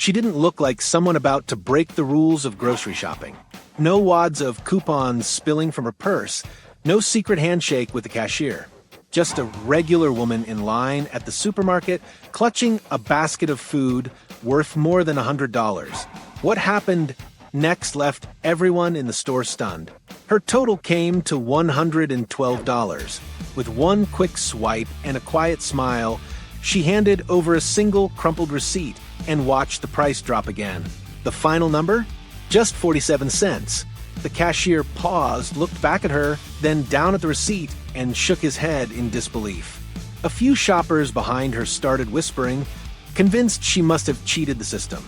She didn't look like someone about to break the rules of grocery shopping. No wads of coupons spilling from her purse, no secret handshake with the cashier. Just a regular woman in line at the supermarket, clutching a basket of food worth more than $100. What happened next left everyone in the store stunned. Her total came to $112. With one quick swipe and a quiet smile, she handed over a single crumpled receipt and watched the price drop again. The final number? Just 47 cents. The cashier paused, looked back at her, then down at the receipt, and shook his head in disbelief. A few shoppers behind her started whispering, convinced she must have cheated the system.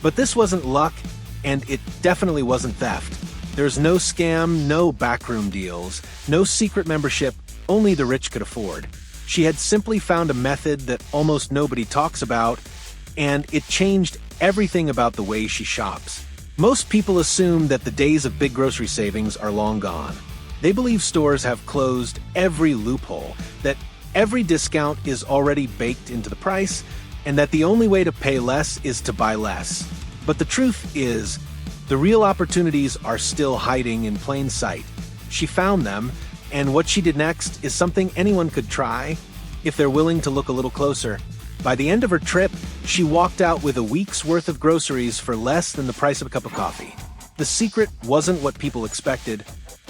But this wasn't luck, and it definitely wasn't theft. There's no scam, no backroom deals, no secret membership only the rich could afford. She had simply found a method that almost nobody talks about, and it changed everything about the way she shops. Most people assume that the days of big grocery savings are long gone. They believe stores have closed every loophole, that every discount is already baked into the price, and that the only way to pay less is to buy less. But the truth is, the real opportunities are still hiding in plain sight. She found them, and what she did next is something anyone could try if they're willing to look a little closer. By the end of her trip, she walked out with a week's worth of groceries for less than the price of a cup of coffee. The secret wasn't what people expected,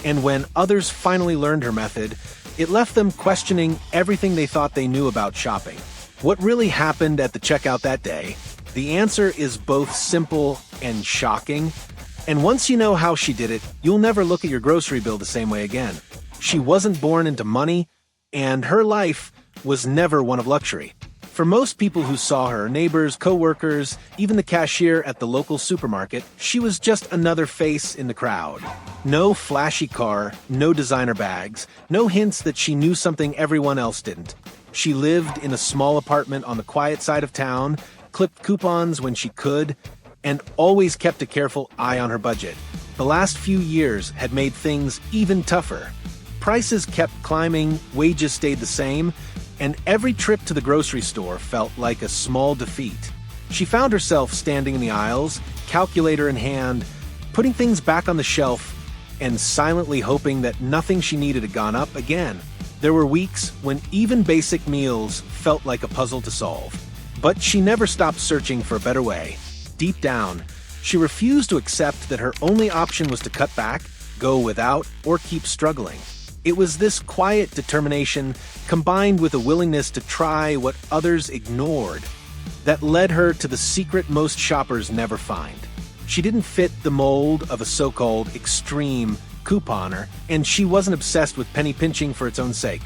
and when others finally learned her method, it left them questioning everything they thought they knew about shopping. What really happened at the checkout that day? The answer is both simple and shocking, and once you know how she did it, you'll never look at your grocery bill the same way again. She wasn't born into money, and her life was never one of luxury. For most people who saw her, neighbors, co-workers, even the cashier at the local supermarket, she was just another face in the crowd. No flashy car, no designer bags, no hints that she knew something everyone else didn't. She lived in a small apartment on the quiet side of town, clipped coupons when she could, and always kept a careful eye on her budget. The last few years had made things even tougher. Prices kept climbing, wages stayed the same, and every trip to the grocery store felt like a small defeat. She found herself standing in the aisles, calculator in hand, putting things back on the shelf, and silently hoping that nothing she needed had gone up again. There were weeks when even basic meals felt like a puzzle to solve. But she never stopped searching for a better way. Deep down, she refused to accept that her only option was to cut back, go without, or keep struggling. It was this quiet determination, combined with a willingness to try what others ignored, that led her to the secret most shoppers never find. She didn't fit the mold of a so-called extreme couponer, and she wasn't obsessed with penny pinching for its own sake.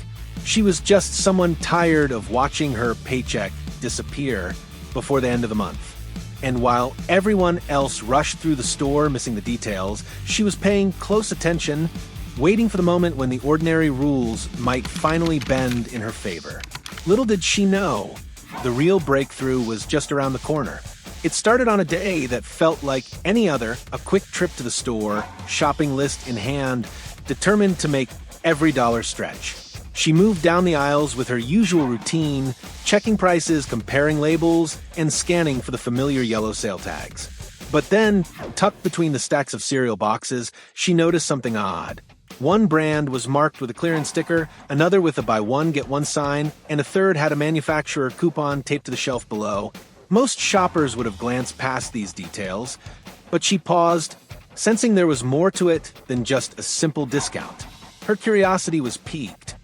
She was just someone tired of watching her paycheck disappear before the end of the month. And while everyone else rushed through the store, missing the details, she was paying close attention, waiting for the moment when the ordinary rules might finally bend in her favor. Little did she know, the real breakthrough was just around the corner. It started on a day that felt like any other, a quick trip to the store, shopping list in hand, determined to make every dollar stretch. She moved down the aisles with her usual routine, checking prices, comparing labels, and scanning for the familiar yellow sale tags. But then, tucked between the stacks of cereal boxes, she noticed something odd. One brand was marked with a clearance sticker, another with a buy one, get one sign, and a third had a manufacturer coupon taped to the shelf below. Most shoppers would have glanced past these details, but she paused, sensing there was more to it than just a simple discount. Her curiosity was piqued.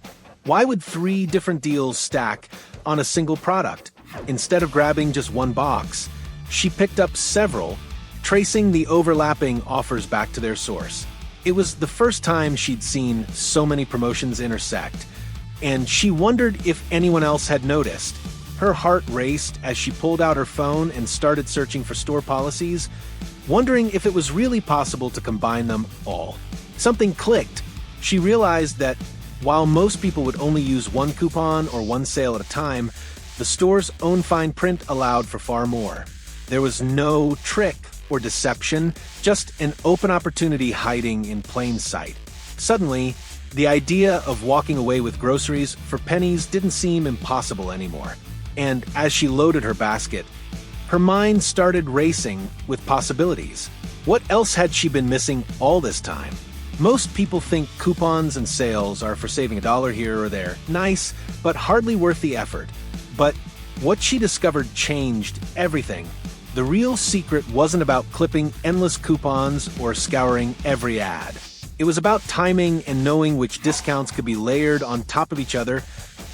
Why would 3 different deals stack on a single product? Instead of grabbing just one box, she picked up several, tracing the overlapping offers back to their source. It was the first time she'd seen so many promotions intersect, and she wondered if anyone else had noticed. Her heart raced as she pulled out her phone and started searching for store policies, wondering if it was really possible to combine them all. Something clicked. She realized that while most people would only use one coupon or one sale at a time, the store's own fine print allowed for far more. There was no trick or deception, just an open opportunity hiding in plain sight. Suddenly, the idea of walking away with groceries for pennies didn't seem impossible anymore. And as she loaded her basket, Her mind started racing with possibilities. What else had she been missing all this time? Most people think coupons and sales are for saving a dollar here or there. Nice, but hardly worth the effort. But what she discovered changed everything. The real secret wasn't about clipping endless coupons or scouring every ad. It was about timing and knowing which discounts could be layered on top of each other,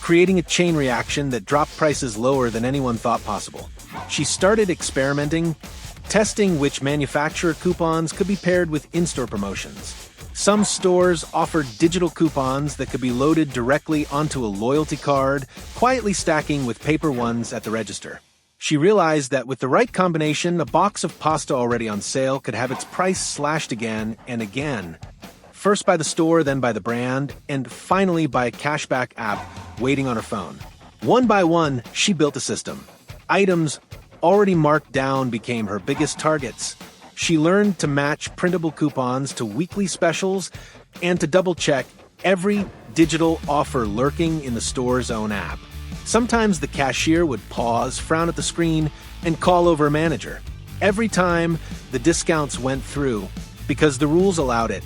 creating a chain reaction that dropped prices lower than anyone thought possible. She started experimenting, testing which manufacturer coupons could be paired with in-store promotions. Some stores offered digital coupons that could be loaded directly onto a loyalty card, quietly stacking with paper ones at the register. She realized that with the right combination, a box of pasta already on sale could have its price slashed again and again. First by the store, then by the brand, and finally by a cashback app waiting on her phone. One by one, she built a system. Items already marked down became her biggest targets. She learned to match printable coupons to weekly specials and to double-check every digital offer lurking in the store's own app. Sometimes the cashier would pause, frown at the screen, and call over a manager. Every time, the discounts went through because the rules allowed it.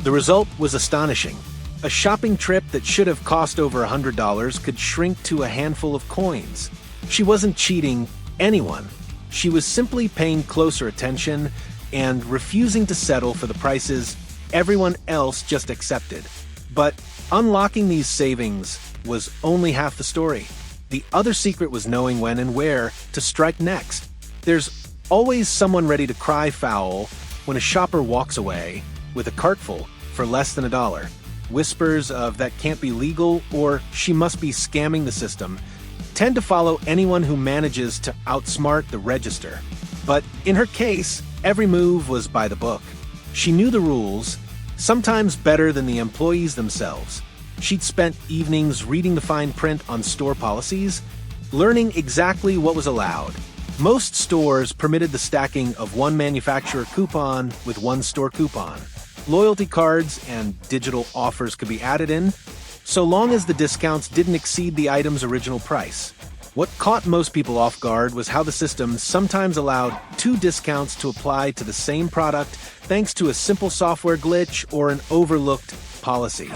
The result was astonishing. A shopping trip that should have cost over $100 could shrink to a handful of coins. She wasn't cheating anyone. She was simply paying closer attention and refusing to settle for the prices everyone else just accepted. But unlocking these savings was only half the story. The other secret was knowing when and where to strike next. There's always someone ready to cry foul when a shopper walks away with a cartful for less than $1. Whispers of "that can't be legal" or "she must be scamming the system" tend to follow anyone who manages to outsmart the register. But in her case, every move was by the book. She knew the rules, sometimes better than the employees themselves. She'd spent evenings reading the fine print on store policies, learning exactly what was allowed. Most stores permitted the stacking of one manufacturer coupon with one store coupon. Loyalty cards and digital offers could be added in, so long as the discounts didn't exceed the item's original price. What caught most people off guard was how the system sometimes allowed two discounts to apply to the same product thanks to a simple software glitch or an overlooked policy.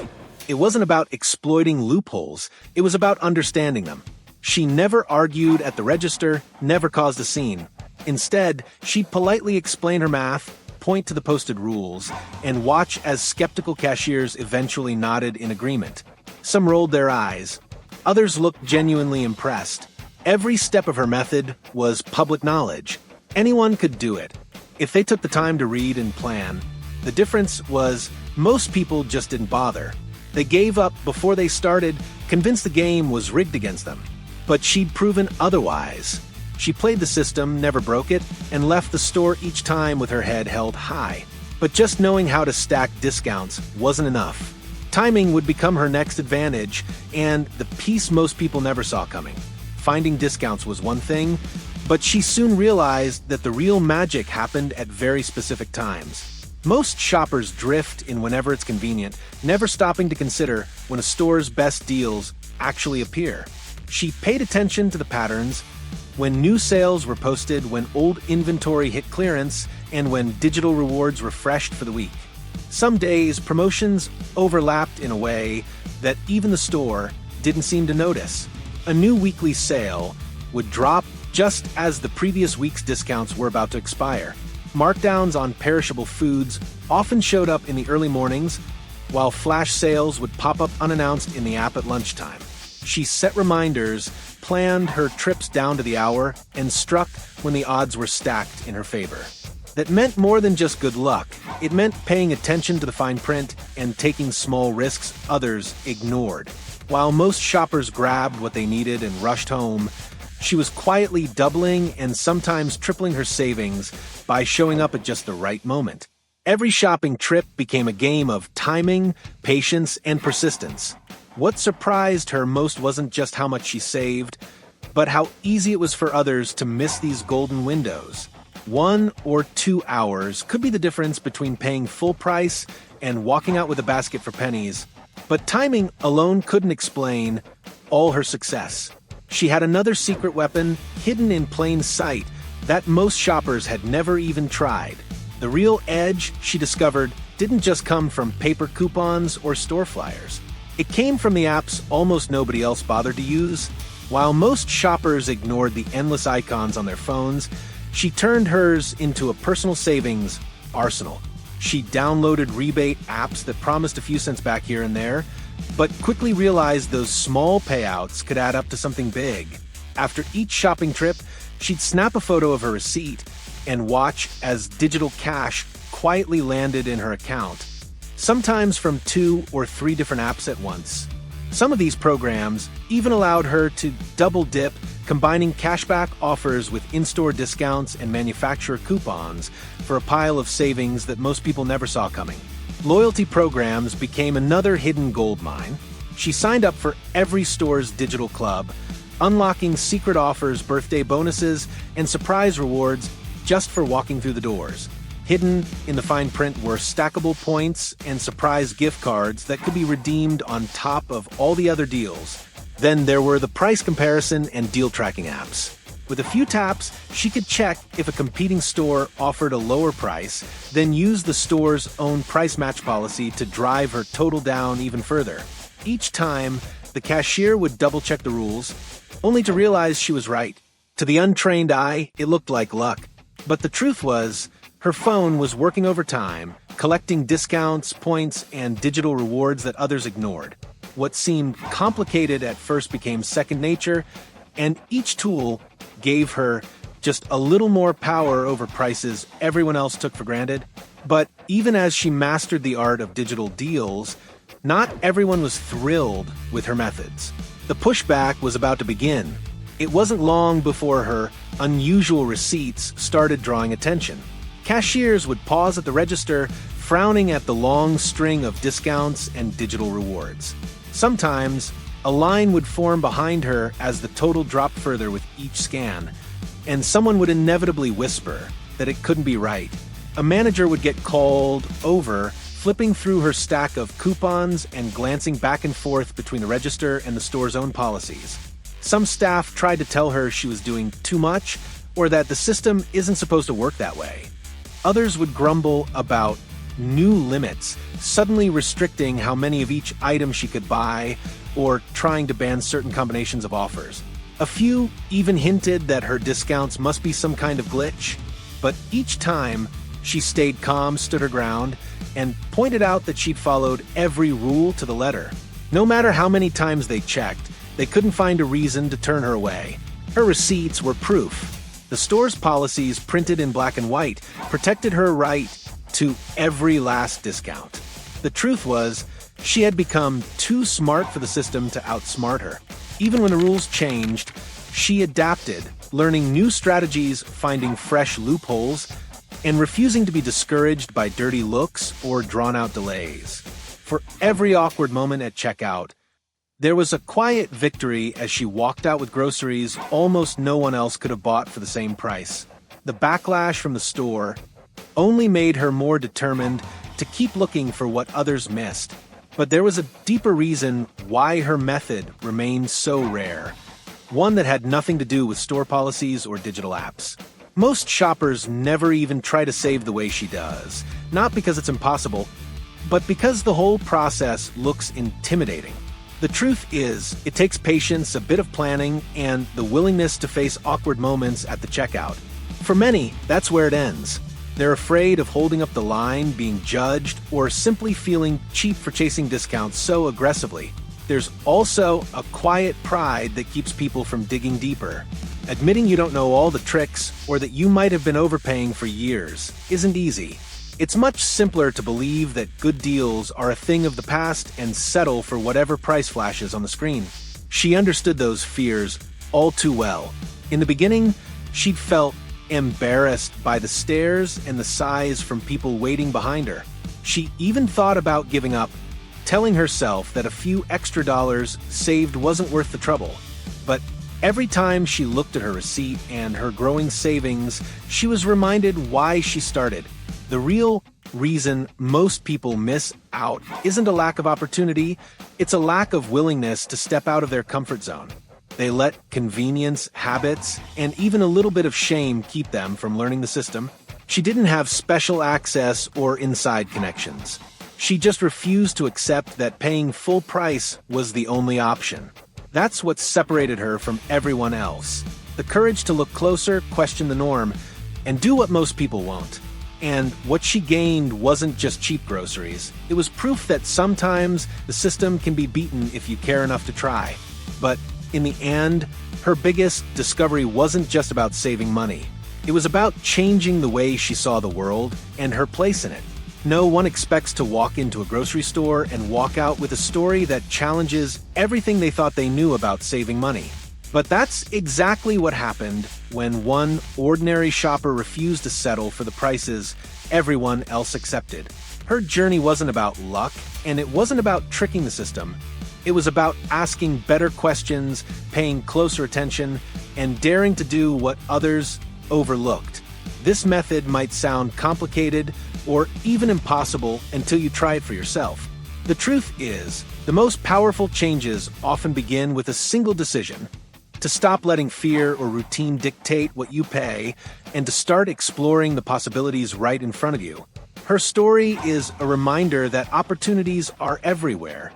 It wasn't about exploiting loopholes, it was about understanding them. She never argued at the register, never caused a scene. Instead, she'd politely explain her math, point to the posted rules, and watch as skeptical cashiers eventually nodded in agreement. Some rolled their eyes. Others looked genuinely impressed. Every step of her method was public knowledge. Anyone could do it, if they took the time to read and plan. The difference was most people just didn't bother. They gave up before they started, convinced the game was rigged against them. But she'd proven otherwise. She played the system, never broke it, and left the store each time with her head held high. But just knowing how to stack discounts wasn't enough. Timing would become her next advantage, and the piece most people never saw coming. Finding discounts was one thing, but she soon realized that the real magic happened at very specific times. Most shoppers drift in whenever it's convenient, never stopping to consider when a store's best deals actually appear. She paid attention to the patterns, when new sales were posted, when old inventory hit clearance, and when digital rewards refreshed for the week. Some days, promotions overlapped in a way that even the store didn't seem to notice. A new weekly sale would drop just as the previous week's discounts were about to expire. Markdowns on perishable foods often showed up in the early mornings, while flash sales would pop up unannounced in the app at lunchtime. She set reminders, planned her trips down to the hour, and struck when the odds were stacked in her favor. That meant more than just good luck. It meant paying attention to the fine print and taking small risks others ignored. While most shoppers grabbed what they needed and rushed home, she was quietly doubling and sometimes tripling her savings by showing up at just the right moment. Every shopping trip became a game of timing, patience, and persistence. What surprised her most wasn't just how much she saved, but how easy it was for others to miss these golden windows. 1 or 2 hours could be the difference between paying full price and walking out with a basket for pennies. But timing alone couldn't explain all her success. She had another secret weapon hidden in plain sight that most shoppers had never even tried. The real edge, she discovered, didn't just come from paper coupons or store flyers. It came from the apps almost nobody else bothered to use. While most shoppers ignored the endless icons on their phones, she turned hers into a personal savings arsenal. She downloaded rebate apps that promised a few cents back here and there, but quickly realized those small payouts could add up to something big. After each shopping trip, she'd snap a photo of her receipt and watch as digital cash quietly landed in her account, sometimes from 2 or 3 different apps at once. Some of these programs even allowed her to double dip, combining cashback offers with in-store discounts and manufacturer coupons for a pile of savings that most people never saw coming. Loyalty programs became another hidden gold mine. She signed up for every store's digital club, unlocking secret offers, birthday bonuses, and surprise rewards just for walking through the doors. Hidden in the fine print were stackable points and surprise gift cards that could be redeemed on top of all the other deals. Then there were the price comparison and deal tracking apps. With a few taps, she could check if a competing store offered a lower price, then use the store's own price match policy to drive her total down even further. Each time, the cashier would double-check the rules, only to realize she was right. To the untrained eye, it looked like luck. But the truth was, her phone was working overtime, collecting discounts, points, and digital rewards that others ignored. What seemed complicated at first became second nature, and each tool gave her just a little more power over prices everyone else took for granted. But even as she mastered the art of digital deals, not everyone was thrilled with her methods. The pushback was about to begin. It wasn't long before her unusual receipts started drawing attention. Cashiers would pause at the register, frowning at the long string of discounts and digital rewards. Sometimes, a line would form behind her as the total dropped further with each scan, and someone would inevitably whisper that it couldn't be right. A manager would get called over, flipping through her stack of coupons and glancing back and forth between the register and the store's own policies. Some staff tried to tell her she was doing too much or that the system isn't supposed to work that way. Others would grumble about new limits, suddenly restricting how many of each item she could buy or trying to ban certain combinations of offers. A few even hinted that her discounts must be some kind of glitch, but each time she stayed calm, stood her ground, and pointed out that she'd followed every rule to the letter. No matter how many times they checked, they couldn't find a reason to turn her away. Her receipts were proof. The store's policies, printed in black and white, protected her right to every last discount. The truth was, she had become too smart for the system to outsmart her. Even when the rules changed, she adapted, learning new strategies, finding fresh loopholes, and refusing to be discouraged by dirty looks or drawn-out delays. For every awkward moment at checkout, there was a quiet victory as she walked out with groceries almost no one else could have bought for the same price. The backlash from the store only made her more determined to keep looking for what others missed. But there was a deeper reason why her method remained so rare, one that had nothing to do with store policies or digital apps. Most shoppers never even try to save the way she does, not because it's impossible, but because the whole process looks intimidating. The truth is, it takes patience, a bit of planning, and the willingness to face awkward moments at the checkout. For many, that's where it ends. They're afraid of holding up the line, being judged, or simply feeling cheap for chasing discounts so aggressively. There's also a quiet pride that keeps people from digging deeper. Admitting you don't know all the tricks, or that you might have been overpaying for years, isn't easy. It's much simpler to believe that good deals are a thing of the past and settle for whatever price flashes on the screen. She understood those fears all too well. In the beginning, she'd felt embarrassed by the stares and the sighs from people waiting behind her. She even thought about giving up, telling herself that a few extra dollars saved wasn't worth the trouble. But every time she looked at her receipt and her growing savings, she was reminded why she started. The real reason most people miss out isn't a lack of opportunity, it's a lack of willingness to step out of their comfort zone. They let convenience, habits, and even a little bit of shame keep them from learning the system. She didn't have special access or inside connections. She just refused to accept that paying full price was the only option. That's what separated her from everyone else. The courage to look closer, question the norm, and do what most people won't. And what she gained wasn't just cheap groceries. It was proof that sometimes the system can be beaten if you care enough to try. But in the end, her biggest discovery wasn't just about saving money. It was about changing the way she saw the world and her place in it. No one expects to walk into a grocery store and walk out with a story that challenges everything they thought they knew about saving money. But that's exactly what happened when one ordinary shopper refused to settle for the prices everyone else accepted. Her journey wasn't about luck, and it wasn't about tricking the system. It was about asking better questions, paying closer attention, and daring to do what others overlooked. This method might sound complicated or even impossible until you try it for yourself. The truth is, the most powerful changes often begin with a single decision: to stop letting fear or routine dictate what you pay, and to start exploring the possibilities right in front of you. Her story is a reminder that opportunities are everywhere,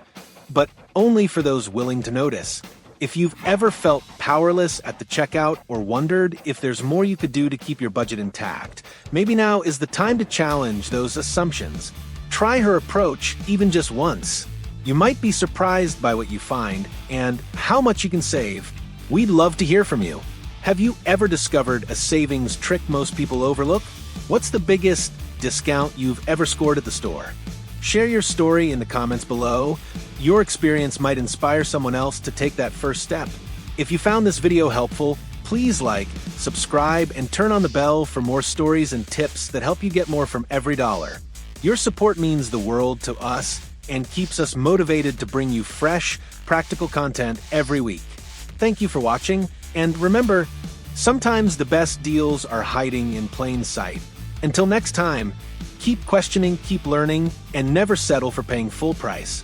but only for those willing to notice. If you've ever felt powerless at the checkout or wondered if there's more you could do to keep your budget intact, maybe now is the time to challenge those assumptions. Try her approach even just once. You might be surprised by what you find and how much you can save. We'd love to hear from you. Have you ever discovered a savings trick most people overlook? What's the biggest discount you've ever scored at the store? Share your story in the comments below. Your experience might inspire someone else to take that first step. If you found this video helpful, please like, subscribe, and turn on the bell for more stories and tips that help you get more from every dollar. Your support means the world to us and keeps us motivated to bring you fresh, practical content every week. Thank you for watching, and remember, sometimes the best deals are hiding in plain sight. Until next time, keep questioning, keep learning, and never settle for paying full price.